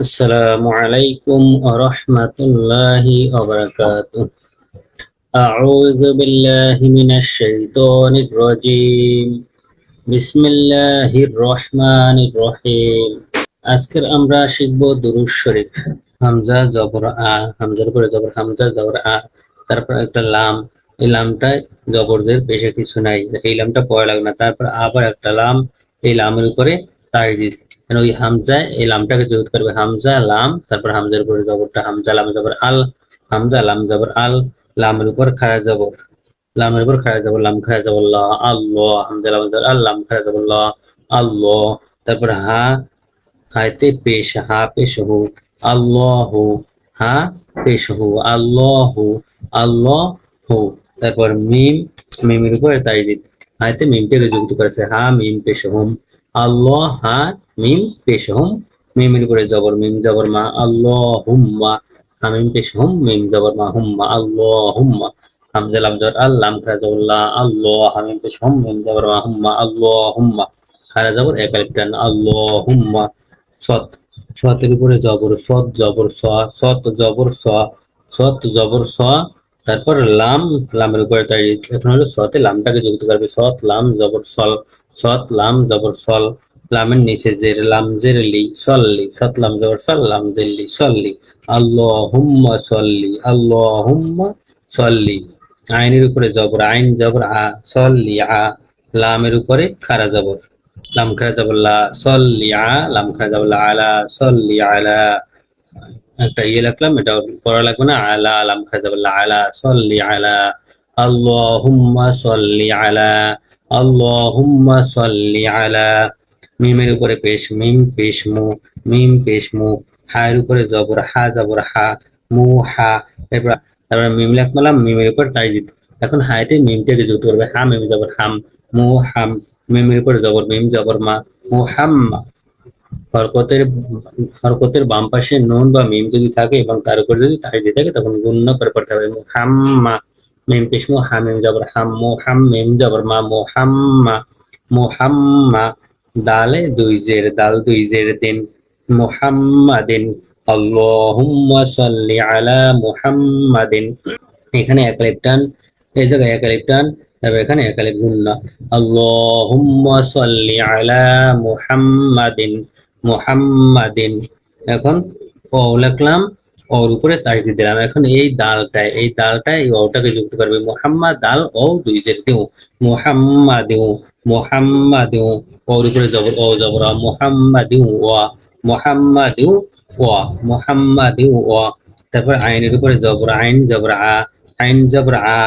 السلام عليكم ورحمة الله وبركاته. أعوذ بالله من الشيطان الرجيم. بسم الله الرحمن الرحيم. আজকের আমরা শিখব দুরূদ শরীফ। হামজা জবর আ, হামজার পরে জবর হামজা জবর আ, তারপর একটা লাম। এই লামটায় জবরদের বেশি কিছু নাই, এই লামটা পড়া লাগবে না। তারপর আবার একটা লাম, এই লামের উপরে তারজিদ। মানে ওই হামজায় এই লামটাকে যুক্ত করবে, হামজা লাম, তারপর হামজার উপরে জবরটা, হামজা লাম জবর আল, হামজা লাম জবর আল, লামের উপর খাড়া জবর, লামের উপর খাড়া জবর, লাম খাড়া জবর লা, আল্লাহ, হামজা লাম জবর আল, লাম খাড়া জবর লা, আল্লাহ। তারপর হা, হাতে পেশ, হা পেশ হু, আল্লাহু, হা পেশ হু, আল্লাহু, আল্লাহু। তারপর মিম, মিমের উপরে তাজদীদ, হাতে মিমটাকে যুক্ত করেছে, হা মিম পেশ হুম, আল্লাহ, হা মিম পেশ হুম, মিমের উপরে জবর, মিম জবর মা, আল্লাহুম্মা, হা মিম পেশ হুম, মিম জবর মা, হুম্মা, আল্লাহুম্মা। হামজা লাম জবর আল, লাম খারা জবর লা, আল্লাহ, হা মিম পেশ হুম, মিম জবর মা, হুম্মা, আল্লাহুম্মা। খারা জবর এক আলিফ টান, আল্লাহুম্মা। সৎ, সতের উপরে জবর, সৎ জবর স, সৎ জবর স, সৎ জবর স। তারপর লাম, লামের উপরে তাই, এখন হলো সতে লামটাকে যুক্ত করবে, সৎ লাম জবর সল, সৎ লাম জবর সল, লামের নিচে জের, লাম জের লি, সল্লি, সৎ লাম জবর সল, লাম জের লি, সল্লি, আল্লাহুম্মা সল্লি, আল্লাহুম্মা সল্লি। আইনের উপরে জবর, আইন জবর আ, সল্লি আ, লামের উপরে খাড়া জবর, লাম খাড়া জবর লা, সল্লি আ, লাম খাড়া জবর লা, আলা, সল্লি আলা। একটা ইয়ে লিখলাম, এটা পড়া লাগবে না, আলা, লাম খাড়া জবর লা, আলা, সল্লি আলা, আল্লাহুম্মা সল্লি আলা, আল্লাহুম্মা সল্লি আলা। মিমের উপরে পেশ, মিম পেশ মু, মিম পেশ মু। হায়ের উপরে জবর, হা জবর হা, মু হা। এরপর তারপর মিম লিখলাম, মিমের উপর তাজদীদ। এখন হাইতে মিমটাকে যুক্ত করবে, হা মিম জবর হাম, মু হাম, মিমের উপরে জবর, মিম জবর মা, মুহাম্মা। হরকতের, হরকতের বাম পাশে নুন বা মিম যদি থাকে এবং তার উপর যদি তাজদীদ থাকে তখন গুণ্য করে পড়তে হবে, মুহাম্মা। মিম পেশ মু, হা মিম জবর হাম, মুহাম মিম জবর মা, মুহাম্মা, মুহাম্মা। দালে দুই জের, দাল দুই জের দিন, মুহাম্মাদিন, আল্লাহুম্মা সাল্লি আলা মুহাম্মাদিন। এখানে এক আলিফ টান, এই জায়গায় এক আলিফ টান, তারপর এখানে এক আলিফ গুন্না, আল্লাহুম্মা সাল্লি আলা মুহাম্মাদিন, মুহাম্মাদিন। এখন ও লিখলাম, ওর উপরে তাজদীদ দিলাম। এখন এই দালটায়, এই দালটায় এই ওটাকে যুক্ত করবে, মুহাম্মাদ দাল ও দুই জের দিউ, মুহাম্মাদিউ, মুহাম্মাদিউ। ওর উপরে জবর, ও জবর আ, মুহাম্মাদিউ ওয়া, মুহাম্মাদিউ ওয়া, মুহাম্মাদিউ ওয়া। তারপর আইনের উপরে জবর, আইন জবর আ, আইন জবর আ।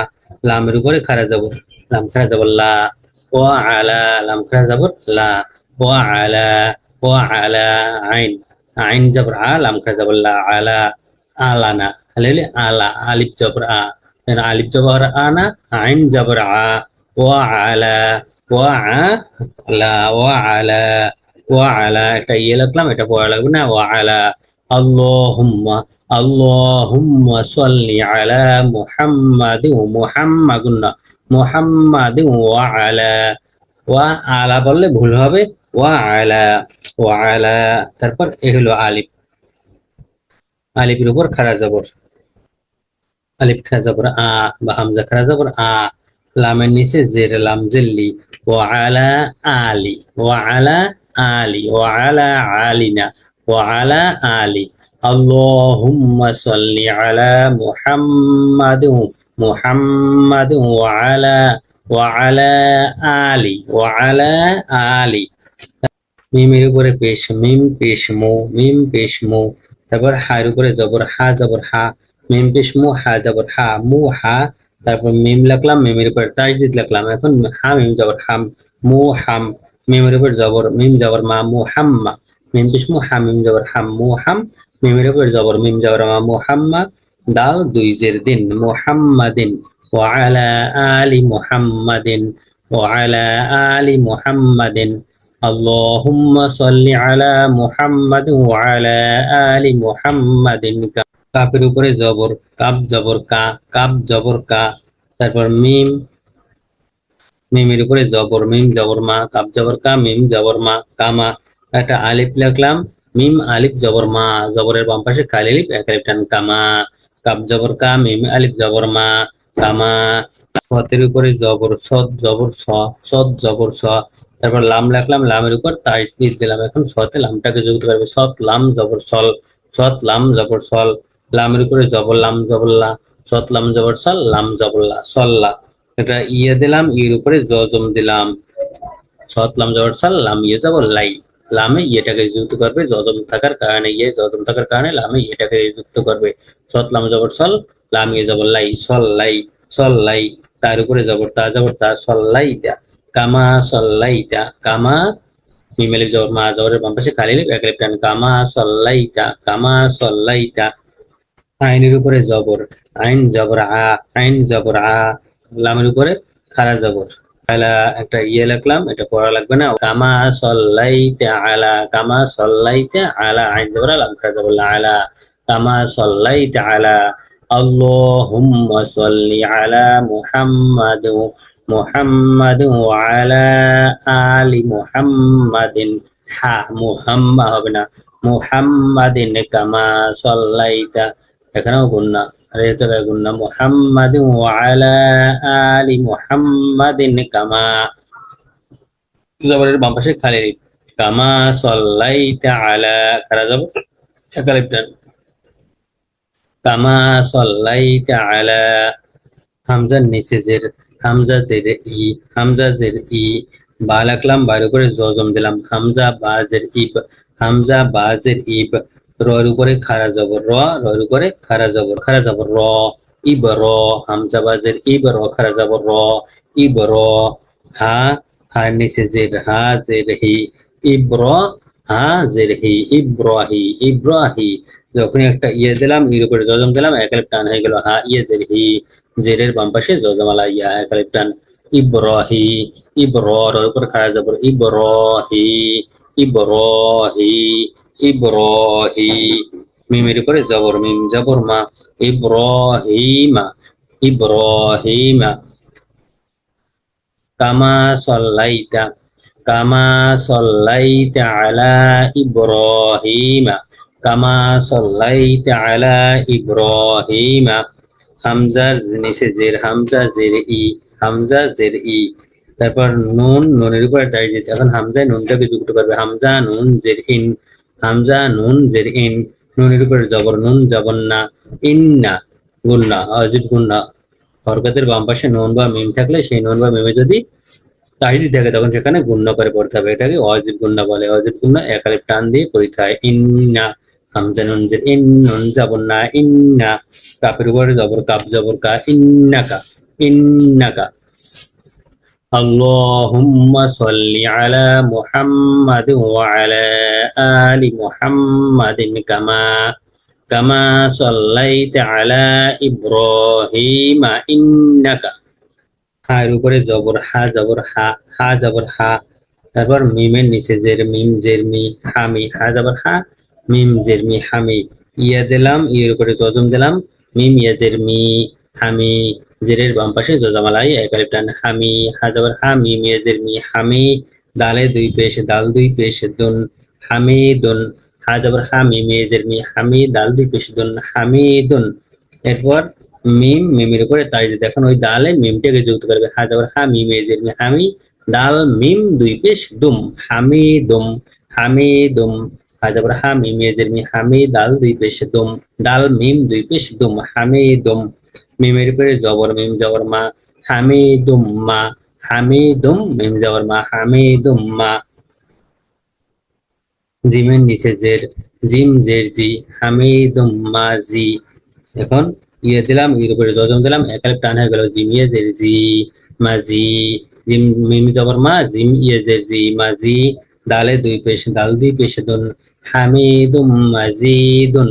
লামের উপরে খারা জবর, লাম খারা জবর লা, ও আলা, লাম খারা জবর লা, ও আলা, ও আলা। আইন, আইন জবর আ, লাম খারা জবর লা, আলা, আলানা। তাহলে আলা, আলিফ জবর আ, আলিফ জবর আনা, আইন জবর আ, ও আলা, ও আ লা, ও আলা, ও আলা। একটা ইয়ে লিখলাম, এটা পড়া লাগবে না, ও আলা। আল্লাহুম্মা, আল্লাহুম্মা সাল্লি আলা মুহাম্মাদিন, মুহাম্মাদুন না, মুহাম্মাদিন ওয়া আলা। ওয়া আলা বললে ভুল হবে, ওয়া আলা, ওয়া আলা। তারপর এ হলো আলিফ, আলিফের উপর খাড়া জবর, আলিফ খাড়া জবর আ বা হামজা খাড়া জবর আ, লামের নিচে জের, লাম জেল্লি, ওয়া আলা আলি, ওয়া আলা আলি, ওয়া আলা আলিনা, ওয়া আলা আলি। আল্লাহুম্মা সাল্লি আলা মুহাম্মাদিন, মুহাম্মাদিন ওয়া আলা, ওয়া আলা আলি, ওয়া আলা আলি। মিমের উপরে পেশ, মিম পেশ মু, মিম পেশ মু। তারপর হার উপরে জবর, হা জবর হা, মিম পেশ মু, হা জবর হা, মু হা। তারপর মিম লিখলাম, মিমের উপর তাজদীদ লিখলাম। এখন হা মিম জবর হাম, মু হাম, মিমের উপর জবর, মিম জবর মা, মু হাম্মা, মিম পেশ মু, হা মিম জবর হাম, মু হাম, মিমের উপর জবর, মিম জবর মা, মু হাম্মা। দাল দুই জের দিন, মুহাম্মাদিন, ওয়া আলা আলি মুহাম্মাদিন, ওয়া আলা আলি মুহাম্মাদিন। اللهم صل على محمد وعلى آل محمد। কাপের উপরে জবর, কাপ জবর কা, কাপ জবর কা। তারপর মিম, মিমের উপরে জবর, মিম জবর মা, কাপ জবর কা, মিম জবর মা, কামা। একটা আলিফ লিখলাম, মিম আলিফ জবর মা, জবরের বাম পাশে খালি আলিফ এক আলিফ টান কামা। কাপ জবর কা, মিম আলিফ জবর মা, কামা। সতের উপরে জবর সদ জবর স, সদ জবর স। তারপর লাম রাখলাম, লামের উপর তাজদিদ দিলাম। এখন সতে লামটাকে যুক্ত করবে, সৎ লাম জবর সল, সৎ লাম জবর সল। লামের উপরে জবর লাম জবর লা, সৎ লাম জবর সল, লাম জবর লা, সল্লা। এটা ইয়ে দিলাম, ইয়ের উপরে জজম দিলাম। সৎ লাম জবর সাল, লাম ইয়ে জবর লাই। লামে ইয়েটাকে যুক্ত করবে, জজম থাকার কারণে ইয়ে, জজম থাকার কারণে লামে ইয়েটাকে যুক্ত করবে। সৎ লাম জবর সল, লাম ইয়ে জবর লাই, সল লাই, সল লাই। তার উপরে জবর তা জবর তা, সল্লাইতা। কামা সল্লাইতা, কামা। মিম আলিফ জবর মা, জবরের বাম পাশে খালি আলিফ এক আলিফ টান, কামা সল্লাইতা, কামা সল্লাইতা। আইনের উপরে জবর, আইন জবর আ, আইন জবর আ। লামের উপরে খাড়া জবর। আলা একটা ইয়ে লিখলাম, এটা পড়া লাগবে না। কামা সল্লাইতা আলা, কামা সল্লাইতা আলা, আইন জবর আ, লাম খাড়া জবর লা, আলা। কামা সল্লাইতা আলা। আল্লাহুম্মা সাল্লি আলা মুহাম্মাদ, মুহাম্মাদ ওয়া আলা আলি মুহাম্মাদিন। হা মুহাম্মা হবে না, মুহাম্মাদিন কামা সল্লাইতা। এখানেও গুন্না, আর এই জায়গায় গুন্না। মুহাম্মাদিন ওয়া আলা আলি মুহাম্মাদিন কামা। জবরের বাম পাশে খালি আলিফ, কামা সল্লাইতা আলা, খারা জবর এক আলিফ টান, কামা সল্লাইতা আলা। হামজার নিচে জের, হামজা জের ই, হামজা জের ই। বা লিখলাম, বার উপরে জজম দিলাম। হামজা বা জের ইব, হামজা বা জের ইব। রর উপরে খাড়া জবর র, রর উপরে খাড়া জবর র। ইব র, হামজা বা জের ইব, র খাড়া জবর র, ইব র। হা, হার নিচে জের, হা জের হি। ইব্র, হা জের হি, ইব্রাহি, ইব্রাহি। যখন একটা ইয়ে দিলাম, ইর উপরে জজম দিলাম, এক আলিফ টান হয়ে গেল, হা ইয়ে জের হি। জেরের বাম পাশে জজমালা ইয়া এক আলিফ টান। ইব্রাহি, ইব্র, র উপর খাড়া জবর, ইব্রাহি, ইব্রাহি, ইব্রাহি। মিমের উপরে জবর, মিম জবর মা, ইব্রাহিমা, ইব্রাহিমা। কামা সল্লাইতা, কামা সল্লাইতা আলা ইব্রাহিমা, কামা সল্লাইতা আলা ইব্রাহিমা। হামজার নিচে জের, হামজা জের ই, হামজা জের ই। তারপর নুন, নুনের উপরে দাঁড়িয়ে যেতে। এখন হামজায় নুনটাকে যুক্ত করবে, হামজা নুন জের ইন, হামজা নুন জের ইন। নুনের উপরে জবর, নুন জবর না, ইন্না গুন্না, অজিব গুন্না। হরকতের বাম পাশে নুন বা মিম থাকলে সেই নুন বা মিমে যদি তাহিদি থাকে, তখন সেখানে গুণ্য করে পড়তে হবে। এটাকে অজিব গুন্না বলে। অজিব গুন্না এক আলিফ টান দিয়ে পড়তে হয়। ইন্না, হামজা নুন জের ইন, নুন জবর না, ইন্না। কাপের উপরে জবর, কাপ জবর কা, ইন্নাকা, ইন্নাকা। আল্লাহুম্মা সাল্লি আলা মুহাম্মাদ ওয়া আলা আলি মুহাম্মাদিন কামা, কামা সাল্লাইতা আলা ইব্রাহিমা ইন্নাকা। হার উপরে জবর, হা জবর হা, হা জবর হা। তারপর মিমের নিচে জের, মিম জের মি, হামি, হা জবর হা, মিম জের মি, হামি। ইয়া দিলাম, ইয়ের উপরে জজম দিলাম। মিম ইয়া জের মি, হামি। জেরের বাম পাশে জজামালাই এক আলিফ টান, হামি, হা জবর হা, মিম ইয়া জের মি, হামি। দালে দুই পেশ, দাল দুই পেশ দুন, হামিদুন। হা জবর হা, মিম ইয়া জের মি, হামি, দাল দুই পেশ দুন, হামিদুন। এরপর মিম, মিমের উপরে তাজদিদ। এখন ওই দালে মিমটাকে যুক্ত করবে, হা জবর হা, মিম এজের মি, হামি। দাল মিম দুই পেশ দুম, হামিদুম, হামিদুম। হা জবর হা, মিম এজের মি, হামি, দাল দুই পেশ দুম, দাল মিম দুই পেশ দুম, হামিদুম। মিমের উপরে জবর, মিম জবর মা, হামিদুম মা, হামিদুম, মিম জবর মা, হামিদুম মা। জিমের নিচে জের, জিম জের জি, হামিদুম মা জি। এখন ইয়ে দিলাম, ইয়ের উপরে জজম দিলাম, এক আলিফ টান হয়ে গেল, জিম ইয়ে জের জি, মাজি। জিম মিম জবর মা, জিম ইয়ে জের জি, মাজি। দালে দুই পেশ, দাল দুই পেশ দুন, হামিদুম মাজিদুন।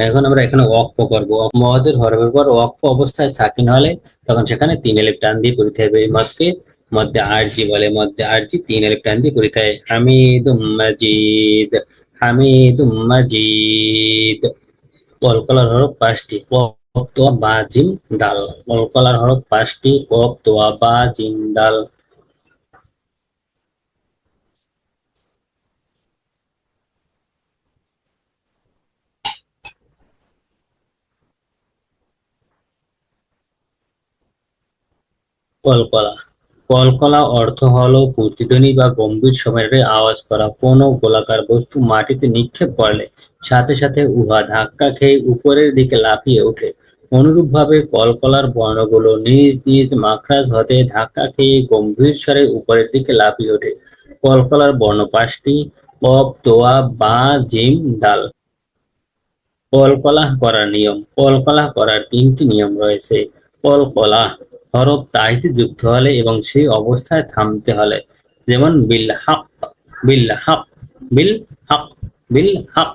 এখন আমরা এখানে ওয়াকফ করবো। মদের হরফের পর ওয়াকফ অবস্থায় সাকিন হলে তখন সেখানে তিন আলিফ টান দিয়ে পড়তে হবে। এই মদকে মধ্যে আরজি বলে, মধ্যে আরজি তিন আলিফ টান দিয়ে পড়তে হয়। হামিদুম মাজিদ, হামিদুম মাজিদ। কলকলার হরফ পাঁচটি, কফ তোয়া বা জিম দাল। কলকলার হরফ পাঁচটি, কফ তোয়া বা জিম দাল। কলকলা। কলকলা অর্থ হলো প্রতিধ্বনি বা গম্ভীর স্বরের আওয়াজ করা। কোনো গোলাকার বস্তু মাটিতে নিক্ষেপ করলে সাথে সাথে উহা ধাক্কা খেয়ে উপরের দিকে লাফিয়ে ওঠে। অনুরূপভাবে কলকলার বর্ণগুলো নিজ নিজ মাখরাজ হতে ধাক্কা খেয়ে গম্ভীর স্বরে উপরের দিকে লাফিয়ে ওঠে। কলকলার বর্ণ পাঁচটি: কফ, তোয়া, বা, জিম, দাল। কলকলাহ করার নিয়ম। কলকলাহ করার তিনটি নিয়ম রয়েছে। কলকলাহ হরফ তাইতে যুক্ত হলে এবং সেই অবস্থায় থামতে হলে, যেমন বিল হক, বিল হক, বিল হক, বিল হক,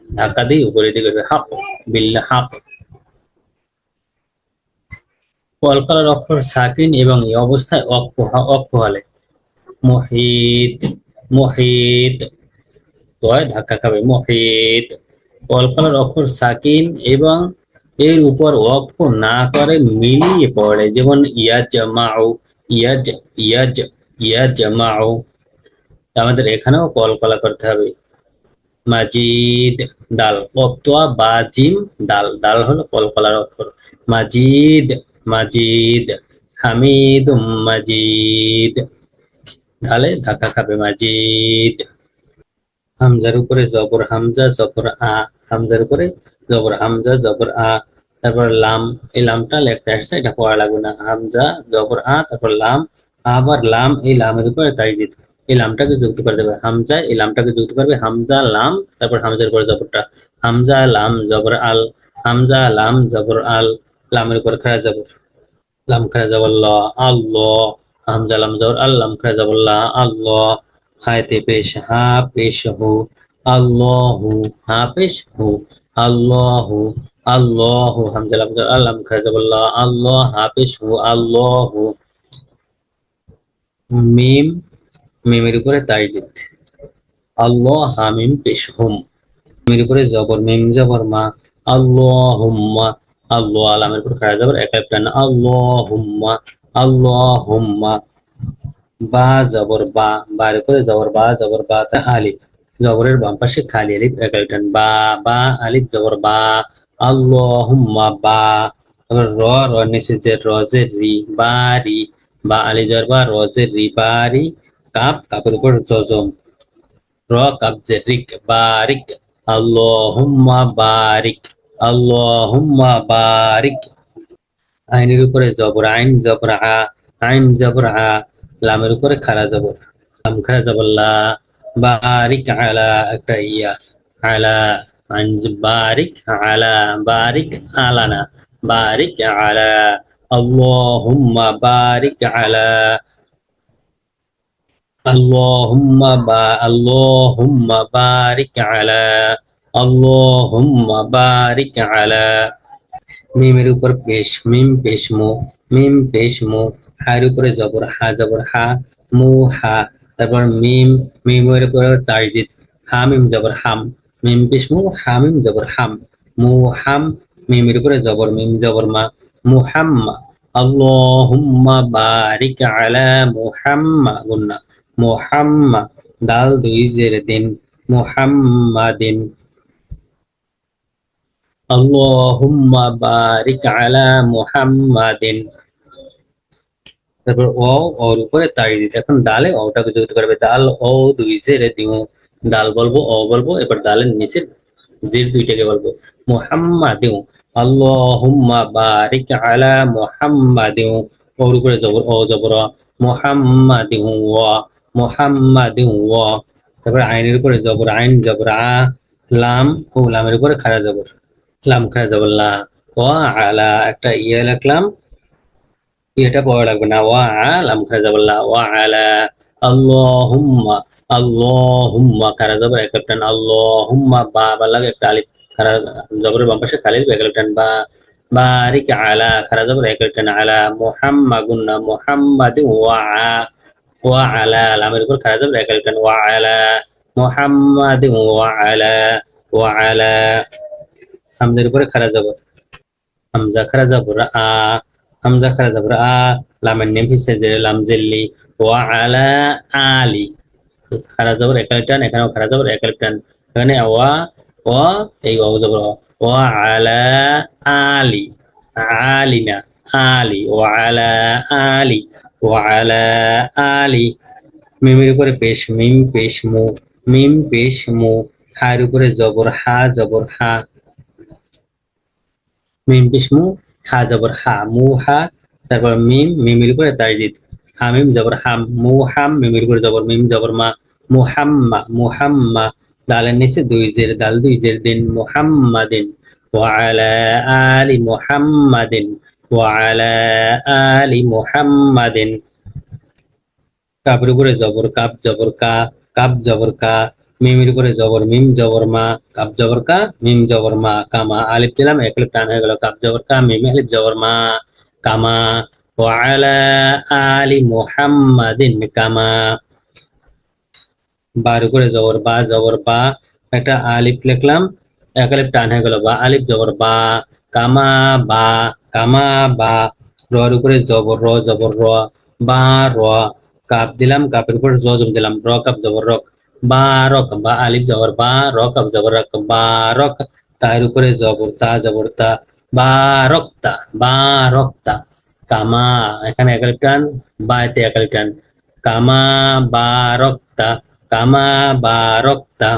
ধাক্কা দিয়ে উপরের দিকে উঠবে, হক, বিল হক। কলকলার অক্ষর সাকিন এবং এই অবস্থায় অক্ষ হলে, মুহিত, মুহিত, তয় ধাক্কা খাবে, মুহিত। কলকলার অক্ষর সাকিন এবং এর উপর ওয়াকফ না করে মিলিয়ে পড়ে, যেমন ইয়াজমাউ, ইয়াজ, ইয়াজ, ইয়াজমাউ। আমাদের এখানেও কলকলা করতে হবে। মাজিদ, দাল, কফতোয়া বা জিম, দাল। দাল হলো কলকলার অক্ষর। মাজিদ, মাজিদ। হামিদ, মাজিদ। ঢালে ধাক্কা খাবে, মাজিদ। হামজার উপরে জবর হামজা, জবর আ। হামজার উপরে জবর হামজা, জবর আ। তারপর লাম, এই লামটা লেখতে আসছে, এটা পড়া লাগবে না। হামজা জবর আ, তারপর লাম, আবার লাম, এই লামের উপরে তাইজিদ, এই লামটাকে যুক্ত করে দেবে। হামজা এই লামটাকে যুক্ত করবে, হামজা লাম, তারপর হামজার উপরে জবরটা, হামজা লাম জবর আল, হামজা লাম জবর আল, লামের উপর খাড়া জবর, লাম খাড়া জবর ল, আল্লাহ। হামজা লাম জবর আল, লাম খাড়া জবর লা, আল্লাহ। হায়তে পেশ হা, পেশ হু, আল্লাহু। হা পেশ হু, আল্লাহু, আল্লাহু। হামজা লাম জবর আল, লাম খাড়া জবর লা, আল্লাহ। হা পেশ হু, আল্লাহু। মিম, মিমের উপরে তাইজিদ, আল্লাহ। হামিম পেশ হুম। মিমের উপরে জবর, মিম জবর মা, আল্লাহুম্মা। আল্লাহ, লামের উপর খাড়া জবর, এক আলিফ টান, আল্লাহুম্মা, আল্লাহুম্মা। বা জবর বা, বার উপরে জবর বা, জবর বা তা আলিফ, জবরের বাম পাশে খালি আলিফ, এক আলিফ টান, বা, বা আলিফ জবর বা, আল্লাহুম্মা বা। তারপর র, র নিচে যে রজের রি, বারি, বা আলি জবর বা, রজের রি, বারি। কাপ, কাপের উপর জজম, র কাপ যে রিক, বারিক। আল্লাহুম্মা বারিক, আল্লাহুম্মা বারিক। আইনের উপরে জবর আইন, জবর আ, আইন জবর আ। লামের উপরে খাড়া জবর, লাম খাড়া জবর লা। বারিক আলা, একটা ইয়া, আলা। আইন বারিক আলা, বারিক আলানা, বারিক আলা। আল্লাহুম্মা বারিক আলা, আল্লাহুম্মা বা, আল্লাহুম্মা বারিক আলা, আল্লাহুম্মা বারিক আলা। মিমের উপর পেশ, মিম পেশ মো, মিম পেশ মো। হার উপরে জবর হা, জবর হা, মু হা। তারপর মিম, মিমের উপর তাজদিদ, হা মিম জবর হাম, মিম পেশ মু, হা মিম জবর হাম, মু হাম। মিমের উপরে জবর, মিম জবর মা, মুহাম্মা। আল্লাহুম্মা বারিক আলা মুহাম্মা, গুন্না, মুহাম্মা। দাল দুই জের দিন, মুহাম্মাদিন। আল্লাহুম্মা বারিক আলা মুহাম্মাদিন। তারপর ও, ওর উপরে তাড়ি দিতে, এখন ডালে ওটাকে যুক্ত করবে, দাল ও দুই জেরে দিও। দাল বলবো, ও বলবো, এবার দালের নিচে জের দুইটাকে বলবো, মুহাম্মাদিউ। আল্লাহুম্মা বারিক আলা মুহাম্মাদিউ। ওর উপরে জবর, ও জবর অ, মুহাম্মাদিউ ওয়া, মুহাম্মাদিউ ওয়া। তারপর আইনের উপরে জবর আইন, জবর আ, লাম, ও লামের উপরে খাড়া জবর, লাম খাড়া জবর লা। ওয়া আলা, একটা ইয়ে লিখলাম, এটা পড়া লাগবে না, ওয়া আলাম খারা যাবর লা, ওয়া আলা। আল্লাহুম্মা, আল্লাহুম্মা খারা যাবর এক টান, আল্লাহুম্মা, বা বা লাগে একটা আলিফ, খারা জবরের বাম পাশে খালি এক টান, বা। বারিক আলা, খারা যাবর এক টান, আলা। মুহাম্মা, গুন্না, মুহাম্মাদি ওয়া আ, ওয়া আলা, লামের উপর খারা যাবর এক টান, ওয়া আলা। মুহাম্মাদি ওয়া আলা, ওয়া আলা। হামদের উপরে খারা যাবর, হামজা খারা যাবর আ, হামজা খারা যাবর আ। লামের নেম হিসেবে যে লাম জেল্লি, ওয়া আলা আলি। খারা যাবর এক টান, এখানেও খারা যাবর এক টান, এখানে ওয়া, ওয়া এই ওয়া যাবর ওয়া আলা আলি, আলিনা, আলি ওয়ালা আলি ওয়ালা আলি। মিমের উপরে পেশ মিম পেশ মু মিম পেশ মু। হার উপরে জবর হা জবর হা মিম পেশ মু হা জবর হা মু হা। তারপর মিম মিমের উপরে তাজদিদ হামিম জবর হাম মু হাম মিমের উপরে জবর মিম জবর মা মুহাম্মা মুহাম্মা। দালের নিচে দুই জের দাল দুই জের দিন মুহাম্মাদিন ওয়ালা আলি মুহাম্মাদিন ওয়ালা আলি মুহাম্মাদিন। কাপের উপরে জবর কাপ জবর কা কাপ জবর কা। মিমের উপরে জবর মিম জবর মা কাপ জবর কা মিম জবর মা কামা। আলিফ দিলাম এক আলিফ টান হয়ে গেল কাপ জবর কা মিম আলিফ জবর মা কামা। ওয়ালা আলি মুহাম্মাদিন কামা। বার উপরে জবর বা জবর বা একটা আলিফ লিখলাম এক আলিফ টান হয়ে গেল বা আলিফ জবর বা কামা বা কামা বা। রর উপরে জবর র জবর র বা র। কাপ দিলাম কাপের উপর জজম দিলাম র কাপ জবর রক বা রক বা আলিফ জবর বা র কাপ জবর রক বা রক। তার উপরে জবর তা জবর তা বা রক্তা বা রক্তা। কামা এখানে এক আলিফ টান বাতে এক আলিফ টান কামা বা রক্তা কামা বা রক্তা।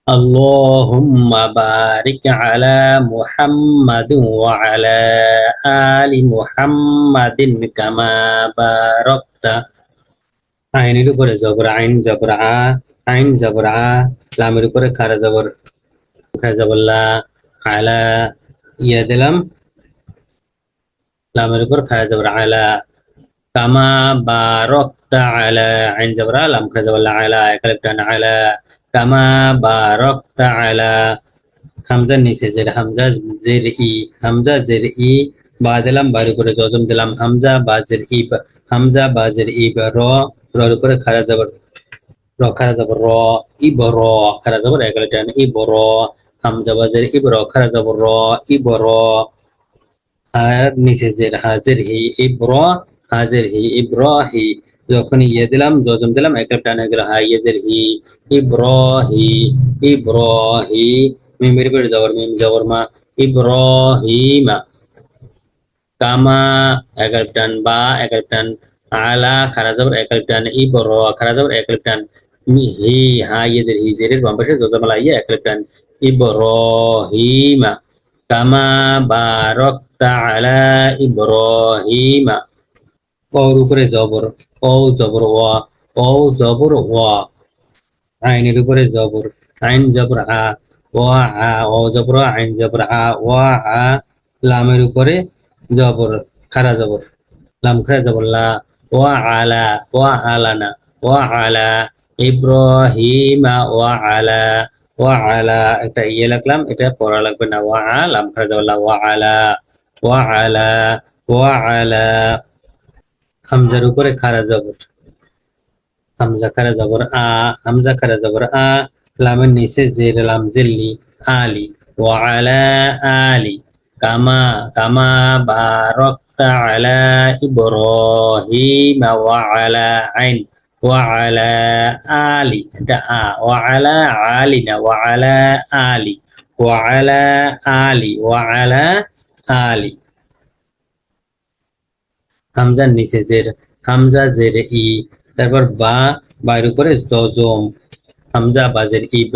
اللهم بارك على محمد وعلى آل محمد كما باركت। আইনের উপরে জবর আইন জবর আ আইন জবর আ। লামের উপরে খারা জবর খারা জবর লা আলা। ইয়া দিলাম লামের উপর খারা জবর আলা কামা বারাকতা আলা। আইন জবর আ লাম খারা জবর লা আলা একালিফ টান আলা কামা বারাকতা আলা। হামজার নিচে জের হামজা জের ই হামজা জের ই। বা দিলাম বার উপরে জজম দিলাম হামজা বাজের ইব হামজা বাজের ইব র। রর উপরে খারা জবর র খারা জবর র ইব র খারা জবর একালে টান ইব র। হামজা বাজের ইব র খারা জবর র ইব র। আর নিচে জের হাজের হি ইব্র হাজের হি ইব্রাহি। যখন ইয়ে দিলাম জজম দিলাম একটা টান হয়ে গেল হা ইয়েজের হি ইব্রাহি ইব্রাহি। মিমের উপরে জবর মিম জবর মা ইব্রাহিমা কামা একাল টান বা একাল টান আলা খারা জবর একাল টান ইবর খারা জবর একাল টান হি হা ইয়েজের হি জেরের বাম পাশে জজমালা ইয়ে একাল টান ইব্রাহিমা কামা বারাকতা আলা ইব্রাহিমা। ওর উপরে জবর ও জবর ওয়া ও জবর ওয়া। আইনের উপরে জবর আইন জবর আ ওয়া আ ও জবর আইন জবর আ ওয়া আ। লামের উপরে জবর খারা জবর লাম খারা জবর লা ওয়া আলা ওয়া আলানা ওয়া আলা ইব্রাহিমা ওয়া আলা ওয়া আলা। একটা ইয়ে লাগলাম এটা পড়া লাগবে না ওয়া আ লাম খারা জবর লা ওয়া আলা ওয়া আলা ওয়া আলা। হামজার উপরে খারা জবর হামজা খারা জবর আ হামজা খারা জবর আ। লামের নিচে জের লাম জেল্লি আলি ওয়া আলা আলি কামা কামা বারাকতা আলা ইব্রাহিম ওয়া আলা আইন ওয়া আলা আলি এটা আ ওয়া আলা আলি না ওয়া আলা আলি ওয়া আলা আলি ওয়া আলা আলি। হামজার নিচে জের হামজা জের ই। তারপর বা বার উপরে জজম হামজা বাজের ইব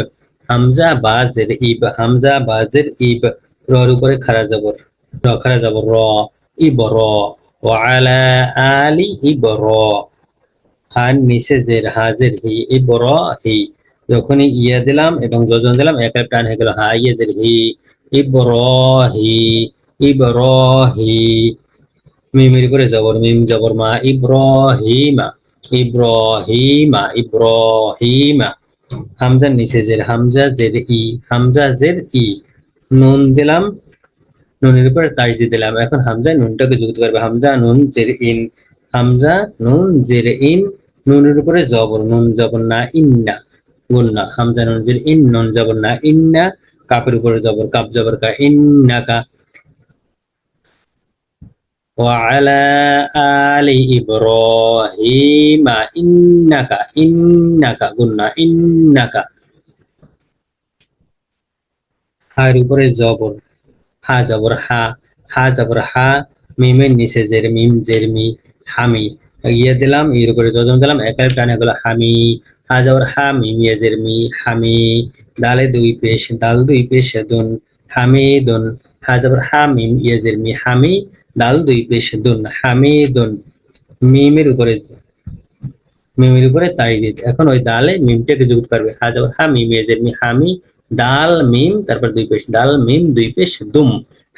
হামজা বাজের ইব হামজা বাজের ইব। রর উপরে খারা জবর র খারা জবর র ইব র ওয়া আলা আলি ইব র। আর নিচে জের হাজের হি ইব র হি। যখনই ইয়া দিলাম এবং জজম দিলাম এক এক টান হয়ে গেল হা ইয়েদের হি ইব র হি ইব র হি। মিমের উপরে জবর মিম জবর মা ইব্রাহিমা ইব্রাহিমা ইব্রাহিমা। হামজার নিচে জের হামজা জের ই হামজা জের ই। নুন দিলাম নুনের উপরে তাজদি দিলাম এখন হামজা নুনটাকে যুক্ত করবে হামজা নুন জের ইন হামজা নুন জের ইন। নুনের উপরে জবর নুন জবর না ইন্না গুন্না হামজা নুন জের ইন নুন জবর না ইন্না। কাপের উপরে জবর কাপ জবর কা ইন্নাকা। وعلى آل إبراهيم إنك قلنا إنك। হার উপরে জবর হা জবর হা হা জবর হা, মিমের নিচে জের মিম, জের মি, হামি। ইয়ে দিলাম, এর উপরে জজম দিলাম, একের টানে হলো হামি। হা জবর হা, মিম ইয়ে জের মি, হামি। দালে দুই পেশ, দাল দুই পেশ দুন, হামিদুন। হা জবর হা, মিম ইয়ে জের মি, হামি। দাল দুই পেশ দুন, হামিদুন। মিমের উপরে মিমের উপরে তাইদিদ। এখন ওই দালে মিমটাকে যুক্ত করবে। হা জবর হা, মিম ইয়ে জের মি, হামি। দাল মিম, তারপর দুই পেশ, দাল মিম দুই পেশ দুম,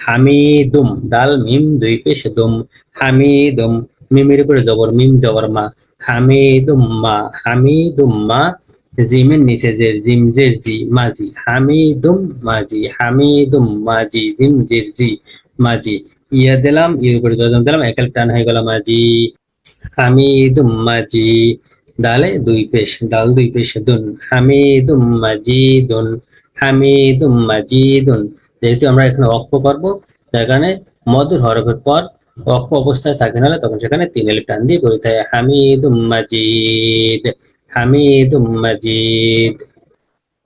হামিদুম। দাল মিম দুই পেশ দুম, হামিদুম। মিমের উপরে জবর, মিম জবর মা, হামিদুম মা, হামিদুম মা। জিমের নিচে জের, জিম জের জি, মাজি, হামিদুম মাজি, হামিদুম মাজি, জিম জের জি, মাজি। ইয়া দিলাম, এর উপরে জজম দিলাম, একাল টান হয়ে গেল মাজি। হামিদুম মাজি। দালে দুই পেশ, দাল দুই পেশ দুন, হামিদুম মাজিদুন, হামিদুম মাজিদুন। যেহেতু আমরা এখানে ওয়াকফ করবো, তার কারণে মধুর হরফের পর ওয়াকফ অবস্থায় সাকিন হলে তখন সেখানে তিন আলিফ টান দিয়ে পড়তে হয়। হামিদুম মাজিদ, হামিদুম মাজিদ।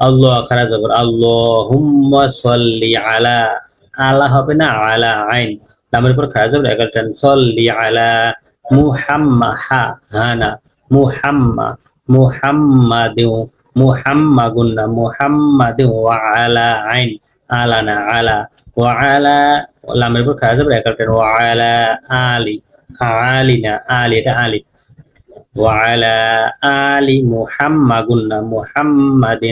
আল্লাহ খারা জবর, আল্লাহুম্মা সাল্লি আলা। আলা হবে না, আলা আইন। নামের উপর খারা জবর, এগারো টান, সাল্লি আলা। মুহাম্মা হা, হানা, মুহাম্মা, মুহাম্মাদিউ, মুহাম্মাগুন না, মুহাম্মাদিউ। ওয়া আলা আইন, আলা না, আলা। ওয়া আলা, লামের উপর খারা জবর, এগারো টান, ওয়া আলা আলি। আলি না, আলি, এটা আলি। وعلى آل محمد قلنا محمد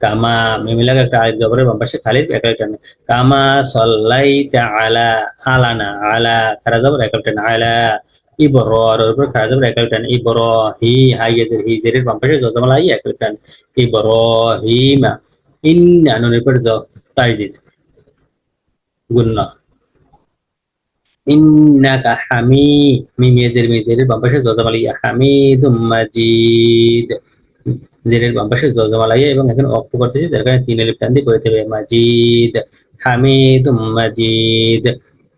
কামা, মিমিলাকে একটা আলিফ জবরের বাম পাশে খালিদ একাল টানে, কামা সাল্লাইতা আলা। আলানা, আলা খারা জবর একাল টানে, আলা। ইবরর উপর খারা জবর একাল টানে, ইবরহি হাইয়েজের হি জেরের বাম পাশে জজমালা ই একাল টানে, ইবরহিমা। ইন্না নুনের উপর জ তাইদিদ গুন্না, ইন্নাকা হামি, মিম জের মি জেরের বাম পাশে জজমালা ইয়া, হামিদুম মাজিদ। জেরের বাম পাশে জজমালাইয়া এবং এখানে অক্ষ করতেছি, যার কারণে তিন আলিফ টান দিয়ে করতে হবে। মাজিদ, হামিদুম মাজিদ।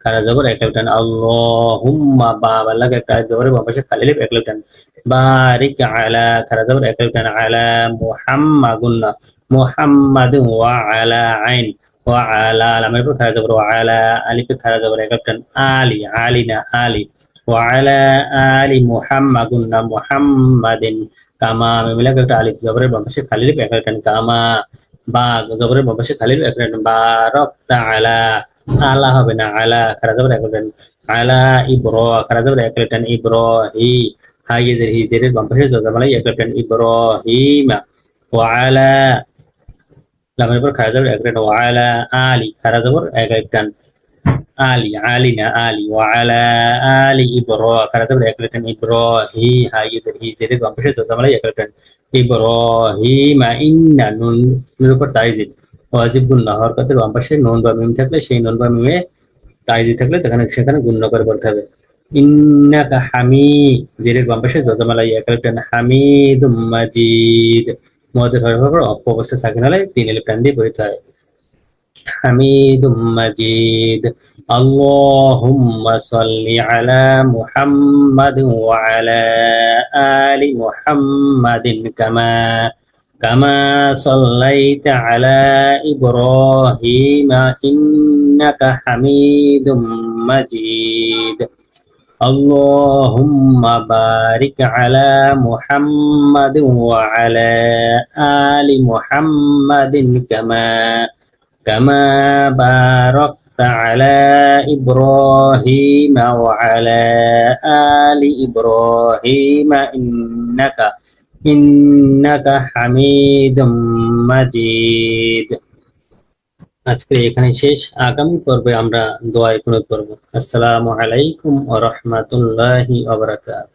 কারা জবর এক টান, আল্লাহুম্মা, বা বাল্লাকে একটা জবরের বাম পাশে খালি আলিফ এক টান। বারিক আলা, কারা জবর এক টান, আলা। মুহাম্মাদুন, মুহাম্মাদু। ওয়া আলা আইন, ওয়া আলা লামের উপর খারা জবর, ওয়া আলা আলিফে খারা জবর এক টান, আলি, আলিনা, আলি। ওয়া আলা আলি মুহাম্মাদুন না, মুহাম্মাদিন। কামা, মিমিলাকে একটা আলিফ জবরের বাম পাশে খালি আলিফ এক টান, কামা। বা জবরের বাম পাশে খালি আলিফ এক টান, বারাকতা আলা। আলা হবে না, আলা খারা জবর এক টান, আলা। খারা জবর এক টান, ইব্রাহি হাইয়েজের হি জেরের বাম পাশে জবর এক টান, ইব্রাহিমা। ওয়া আলা লামের উপর খারা জবর এক টান, ওয়া আলা আলি খারা জবর এক টান, আলি, আলিনা, আলি। ওয়া আলা আলি খারা জবর এক টান, ইব্রাহি হাইয়েজের হি জেরের বাম পাশে জবর এক টান, ইব্রাহিমা। ইন্না নুনের উপর তাইজিদ, ওয়াজিব গুন্না, হরকতের বাম পাশে নুন বা মিম থাকলে সেই নুন বা মিমে তাইজিদ থাকলে সেখানে গুণ্য করে পড়তে হবে। ইন্নাকা হামি, জেরের বাম পাশে জজমালাই এক আলিফ টান, হামিদুম মাজিদ। মদের হরফের পর অক্ষ অবস্থা সাকিন হলে তিন আলিফ টান দিয়ে পড়তে হয়। হামিদুম মাজিদ। আল্লাহুম্মা সাল্লি আলা মুহাম্মাদিন ওয়া আলা আলি মুহাম্মাদিন কামা সাল্লাইতা আলা ইব্রাহিমা ইন্নাকা হামিদুম মাজিদ। আল্লাহুম্মা বারিক আলা মুহাম্মাদিন ওয়া আলা আলি মুহাম্মাদিন কামা বারাকতা আলা ইব্রাহিমা ওয়া আলা আলি ইব্রাহিমা ইন্নাকা হামিদুম মাজিদ। আজকে এখানে শেষ। আগামী পর্বে আমরা দোয়ায় কুনুত করব। আসসালামু আলাইকুম ওয়া রাহমাতুল্লাহি ওয়া বারাকাতুহু।